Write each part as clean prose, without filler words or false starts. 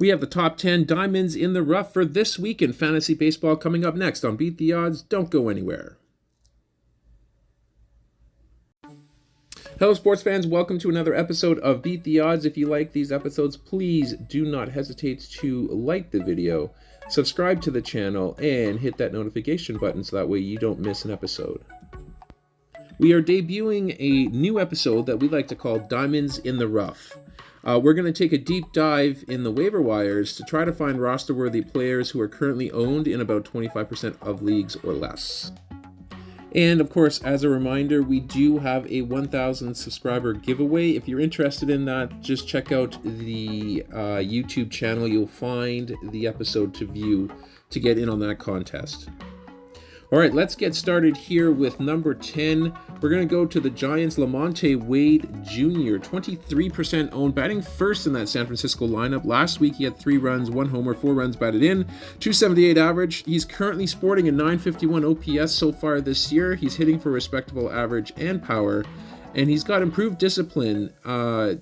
We have the top 10 diamonds in the rough for this week in fantasy baseball coming up next on Beat the Odds. Don't go anywhere. Hello, sports fans. Welcome to another episode of Beat the Odds. If you like these episodes, please do not hesitate to like the video, subscribe to the channel, and hit that notification button so that way you don't miss an episode. We are debuting a new episode that we like to call Diamonds in the Rough. We're going to take a deep dive in the waiver wires to try to find roster-worthy players who are currently owned in about 25% of leagues or less. And of course, as a reminder, we do have a 1,000 subscriber giveaway. If you're interested in that, just check out the YouTube channel. You'll find the episode to view to get in on that contest. All right, let's get started here with number 10. We're going to go to the Giants' Lamonte Wade Jr., 23% owned, batting first in that San Francisco lineup. Last week, he had 3 runs, 1 homer, 4 runs batted in, 278 average. He's currently sporting a 951 OPS so far this year. He's hitting for respectable average and power, and he's got improved discipline.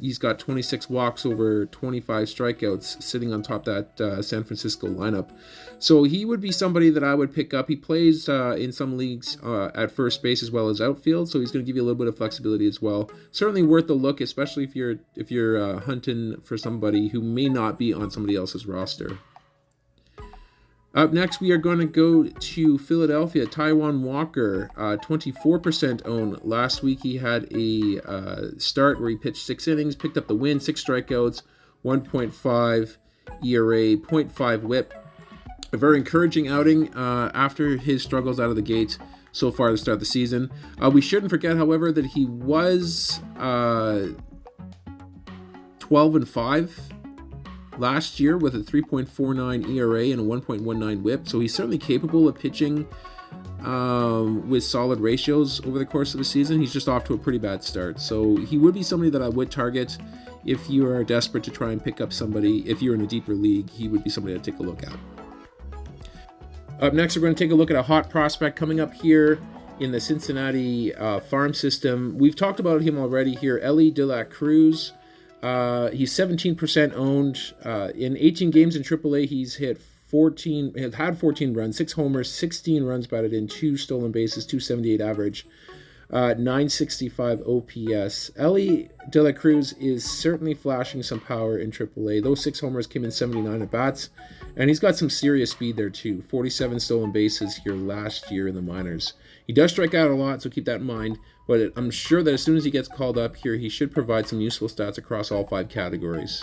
He's got 26 walks over 25 strikeouts sitting on top of that San Francisco lineup. So he would be somebody that I would pick up. He plays in some leagues at first base as well as outfield, so he's going to give you a little bit of flexibility as well. Certainly worth a look, especially if you're hunting for somebody who may not be on somebody else's roster. Up next, we are going to go to Philadelphia. Taijuan Walker, 24% owned. Last week, he had a start where he pitched 6 innings, picked up the win, 6 strikeouts, 1.5 ERA, 0.5 WHIP. A very encouraging outing after his struggles out of the gate so far to start the season. We shouldn't forget, however, that he was 12-5 last year with a 3.49 ERA and a 1.19 WHIP, so he's certainly capable of pitching with solid ratios over the course of the season. He's just off to a pretty bad start, so he would be somebody that I would target if you are desperate to try and pick up somebody. If you're in a deeper league, he would be somebody to take a look at. Up next, we're going to take a look at a hot prospect coming up here in the Cincinnati farm system. We've talked about him already here, Elly De La Cruz. He's 17% owned. In 18 games in AAA, he's had 14 runs, 6 homers, 16 runs batted in, 2 stolen bases, 278 average, 965 OPS. Elly De La Cruz is certainly flashing some power in AAA. Those 6 homers came in 79 at-bats, and he's got some serious speed there too. 47 stolen bases here last year in the minors. He does strike out a lot, so keep that in mind, but I'm sure that as soon as he gets called up here, he should provide some useful stats across all 5 categories.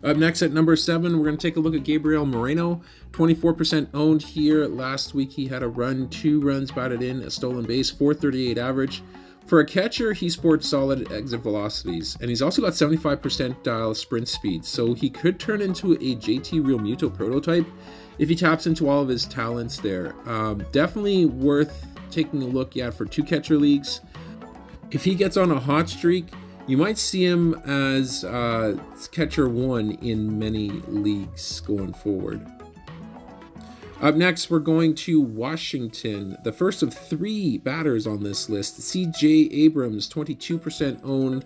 Up next at number 7, we're going to take a look at Gabriel Moreno, 24% owned here. Last week he had a run, 2 runs batted in, a stolen base, 438 average. For a catcher, he sports solid exit velocities, and he's also got 75 percentile sprint speed, so he could turn into a JT Realmuto prototype if he taps into all of his talents there. Definitely worth taking a look at for 2 catcher leagues. If he gets on a hot streak, you might see him as catcher 1 in many leagues going forward. Up next, we're going to Washington. The first of 3 batters on this list, CJ Abrams, 22% owned,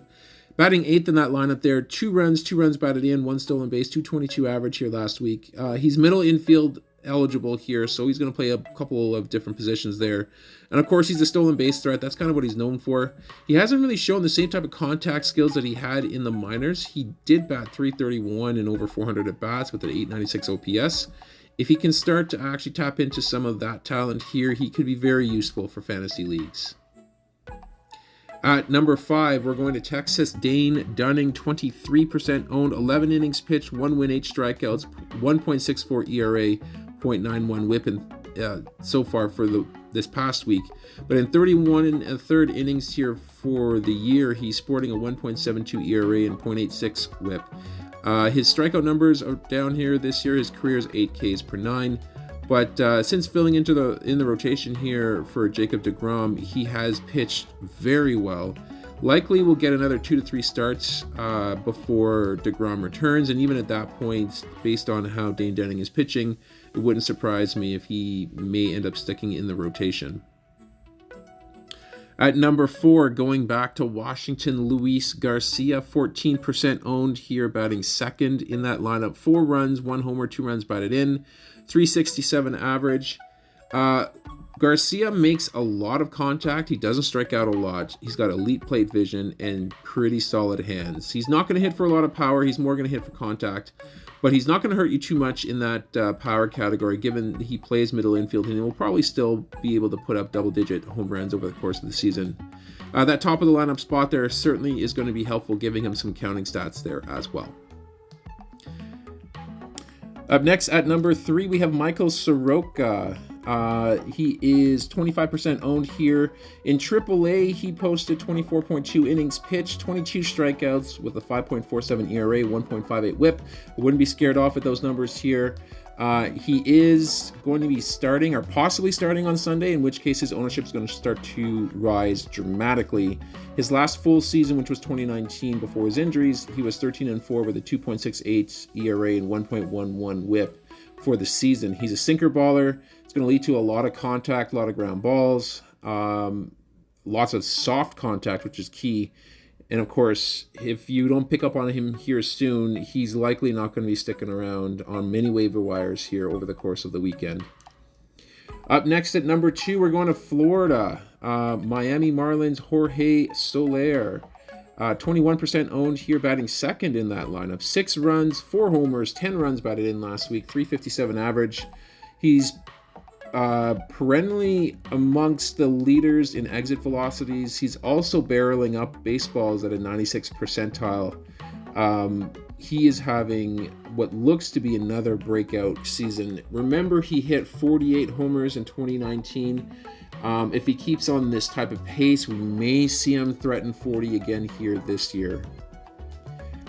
batting 8th in that lineup there. 2 runs batted in, 1 stolen base, 222 average here last week. He's middle infield eligible here, so he's going to play a couple of different positions there. And of course, he's a stolen base threat. That's kind of what he's known for. He hasn't really shown the same type of contact skills that he had in the minors. He did bat .331 and over 400 at-bats with an .896 OPS. If he can start to actually tap into some of that talent here, he could be very useful for fantasy leagues. At number 5, we're going to Texas. Dane Dunning, 23% owned, 11 innings pitched, 1 win, 8 strikeouts, 1.64 ERA, 0.91 WHIP so far for this past week. But in 31 1/3 innings here for the year, he's sporting a 1.72 ERA and 0.86 WHIP. His strikeout numbers are down here this year. His career is 8 Ks per 9. But since filling in the rotation here for Jacob deGrom, he has pitched very well. Likely will get another 2 to 3 starts before deGrom returns, and even at that point, based on how Dane Dunning is pitching, it wouldn't surprise me if he may end up sticking in the rotation. At number 4, going back to Washington, Luis Garcia, 14% owned here, batting second in that lineup. 4 runs, 1 homer, 2 runs batted in, 367 average. Garcia makes a lot of contact. He doesn't strike out a lot. He's got elite plate vision and pretty solid hands. He's not going to hit for a lot of power. He's more going to hit for contact. But he's not going to hurt you too much in that power category, given he plays middle infield, and he will probably still be able to put up double-digit home runs over the course of the season. That top of the lineup spot there certainly is going to be helpful, giving him some counting stats there as well. Up next at number 3, we have Michael Soroka. He is 25% owned here. In AAA, he posted 24.2 innings pitched, 22 strikeouts with a 5.47 ERA, 1.58 whip. I wouldn't be scared off at those numbers here. He is going to be starting, or possibly starting, on Sunday, in which case his ownership is going to start to rise dramatically. His last full season, which was 2019 before his injuries, he was 13-4 with a 2.68 ERA and 1.11 whip for the season. He's a sinker baller. It's going to lead to a lot of contact, a lot of ground balls, lots of soft contact, which is key. And of course, if you don't pick up on him here soon, he's likely not going to be sticking around on many waiver wires here over the course of the weekend. Up next at number 2, we're going to Florida. Miami Marlins Jorge Soler. 21% owned here, batting second in that lineup. 6 runs, 4 homers, 10 runs batted in last week, 357 average. He's perennially amongst the leaders in exit velocities. He's also barreling up baseballs at a 96th percentile. He is having what looks to be another breakout season. Remember, he hit 48 homers in 2019. If he keeps on this type of pace, we may see him threaten 40 again here this year.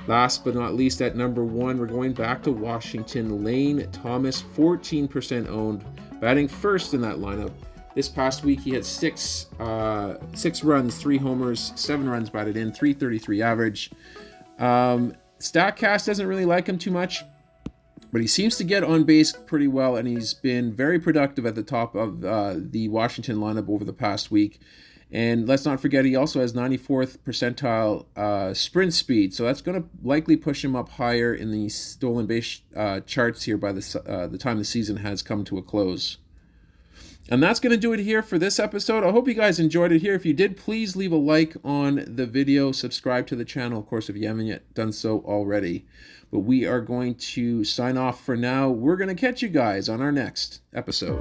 Last but not least, at number 1, we're going back to Washington. Lane Thomas, 14% owned, batting first in that lineup. This past week, he had 6 runs, 3 homers, 7 runs batted in, 333 average. StatCast doesn't really like him too much, but he seems to get on base pretty well, and he's been very productive at the top of the Washington lineup over the past week. And let's not forget, he also has 94th percentile sprint speed, so that's going to likely push him up higher in the stolen base charts here by the time the season has come to a close. And that's going to do it here for this episode. I hope you guys enjoyed it here. If you did, please leave a like on the video. Subscribe to the channel, of course, if you haven't yet done so already. But we are going to sign off for now. We're going to catch you guys on our next episode.